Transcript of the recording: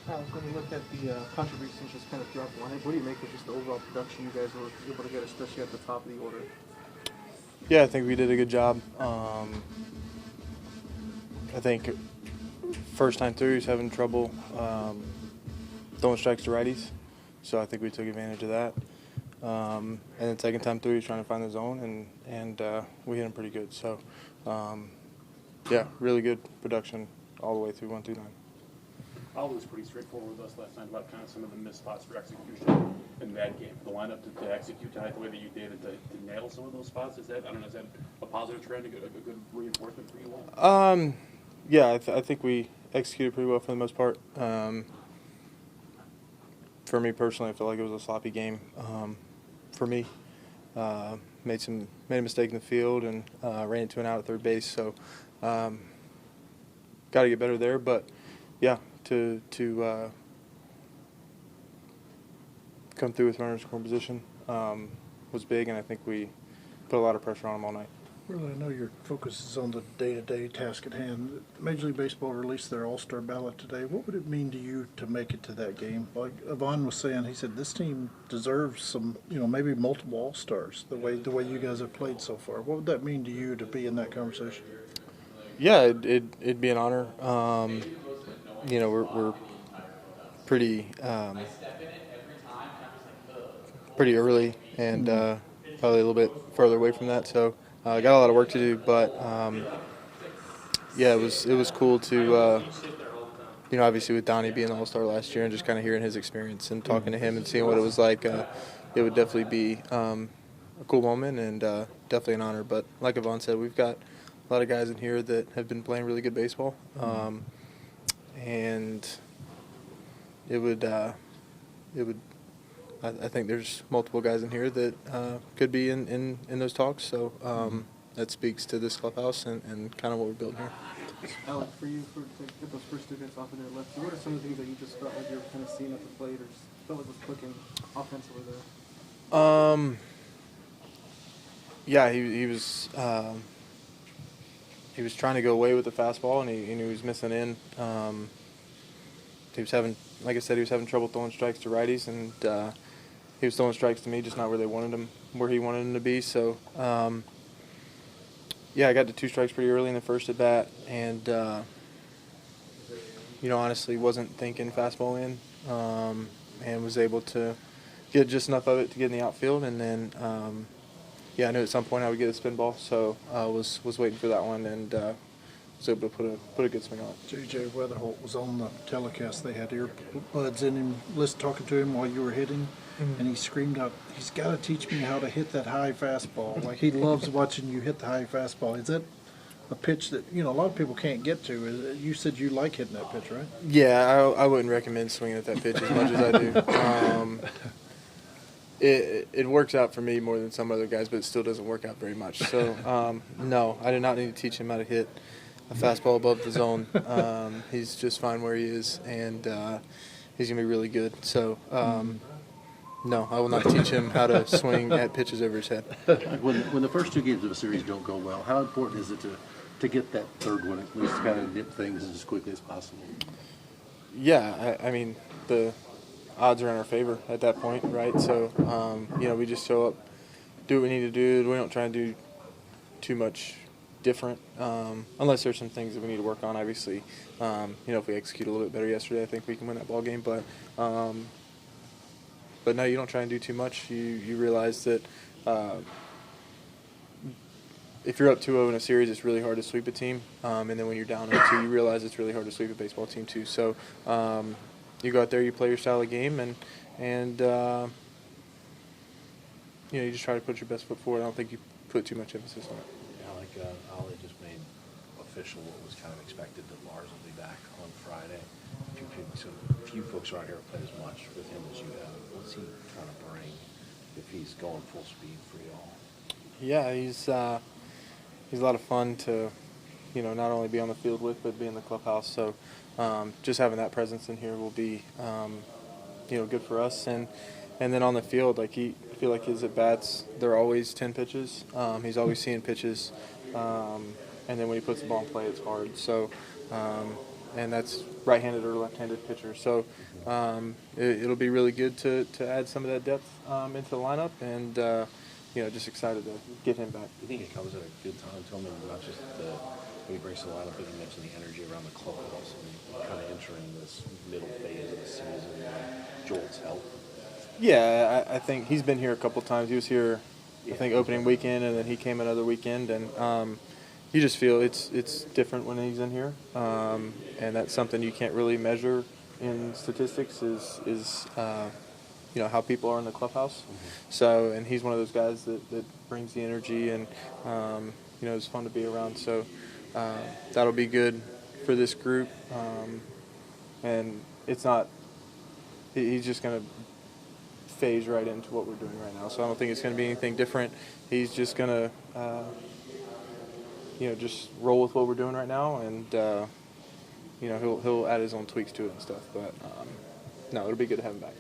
When you look at the contributions just kind of throughout the lineup, what do you make of just the overall production you guys were able to get, especially at the top of the order? Yeah, I think we did a good job. I think first time through, he's having trouble throwing strikes to righties, so I think we took advantage of that. And then second time through, he's trying to find the zone, and we hit him pretty good. So, yeah, really good production all the way through 1 through 9. All was pretty straightforward with us last night about kind of some of the missed spots for execution in that game. The lineup to execute tonight the way that you did, to nail some of those spots, is that a positive trend, a good reinforcement for you all? Yeah, I think we executed pretty well for the most part. For me personally, I felt like it was a sloppy game. For me, made a mistake in the field and ran into an out at third base. So, got to get better there. But yeah, to come through with runners in scoring position was big, and I think we put a lot of pressure on them all night. Well, I know your focus is on the day-to-day task at hand. Major League Baseball released their All-Star ballot today. What would it mean to you to make it to that game? Like Yvonne was saying, he said this team deserves some, maybe multiple All-Stars. The way you guys have played so far. What would that mean to you to be in that conversation? Yeah, it'd be an honor. We're pretty early and probably a little bit further away from that. So. Got a lot of work to do, but yeah, it was cool to obviously with Donnie being the All-Star last year and just kind of hearing his experience and talking to him and seeing what it was like. It would definitely be a cool moment and definitely an honor. But like Yvonne said, we've got a lot of guys in here that have been playing really good baseball, and it would. I think there's multiple guys in here that could be in those talks, so that speaks to this clubhouse and kind of what we're building here. Alec, for you, to get those first 2 hits off of their left, what are some of the things that you just felt like you were kind of seeing at the plate or just felt like was clicking offensively there? Yeah, he was trying to go away with the fastball, and he was missing in. He was having, like I said, he was having trouble throwing strikes to righties, and he was throwing strikes to me, just not where he wanted him to be. So, yeah, I got to 2 strikes pretty early in the first at bat, and honestly, wasn't thinking fastball in, and was able to get just enough of it to get in the outfield, and then I knew at some point I would get a spin ball, so I was waiting for that one, and was able to put a good swing on it. J.J. Weatherholt was on the telecast. They had earbuds in him, talking to him while you were hitting, and he screamed out, "He's got to teach me how to hit that high fastball." Like, he loves watching you hit the high fastball. Is that a pitch that a lot of people can't get to? You said you like hitting that pitch, right? Yeah, I wouldn't recommend swinging at that pitch as much as I do. It works out for me more than some other guys, but it still doesn't work out very much. So, no, I did not need to teach him how to hit a fastball above the zone. He's just fine where he is, and he's going to be really good. So, no, I will not teach him how to swing at pitches over his head. When the first 2 games of a series don't go well, how important is it to get that third one, at least to kind of nip things as quickly as possible? Yeah, I mean, the odds are in our favor at that point, right? So, we just show up, do what we need to do. We don't try and do too much different, unless there's some things that we need to work on, obviously. If we execute a little bit better yesterday, I think we can win that ball game. But no, you don't try and do too much. You realize that if you're up 2-0 in a series, it's really hard to sweep a team. And then when you're down 0-2, you realize it's really hard to sweep a baseball team too. So you go out there, you play your style of game, and you just try to put your best foot forward. I don't think you put too much emphasis on it. Ali just made official what was kind of expected, that Lars will be back on Friday. A few folks around here have played as much with him as you have. What's he trying to bring if he's going full speed for you all? Yeah, he's a lot of fun to, not only be on the field with, but be in the clubhouse. So just having that presence in here will be, good for us. And then on the field, I feel like his at-bats, they're always 10 pitches. He's always seeing pitches. And then when he puts the ball in play, it's hard. So, and that's right-handed or left-handed pitcher. So it'll be really good to add some of that depth into the lineup, and just excited to get him back. You think it comes at a good time to him, and not just when he brings to the lineup, but you mentioned the energy around the clubhouse and kind of entering this middle phase of the season, Joel's help? Yeah, I think he's been here a couple times. He was here, I think, opening weekend, and then he came another weekend, and you just feel it's different when he's in here, and that's something you can't really measure in statistics is how people are in the clubhouse. So, and he's one of those guys that brings the energy, and it's fun to be around. So that'll be good for this group, and it's not. He's just going to phase right into what we're doing right now. So I don't think it's going to be anything different. He's just going to just roll with what we're doing right now, and he'll add his own tweaks to it and stuff. But no, it'll be good to have him back.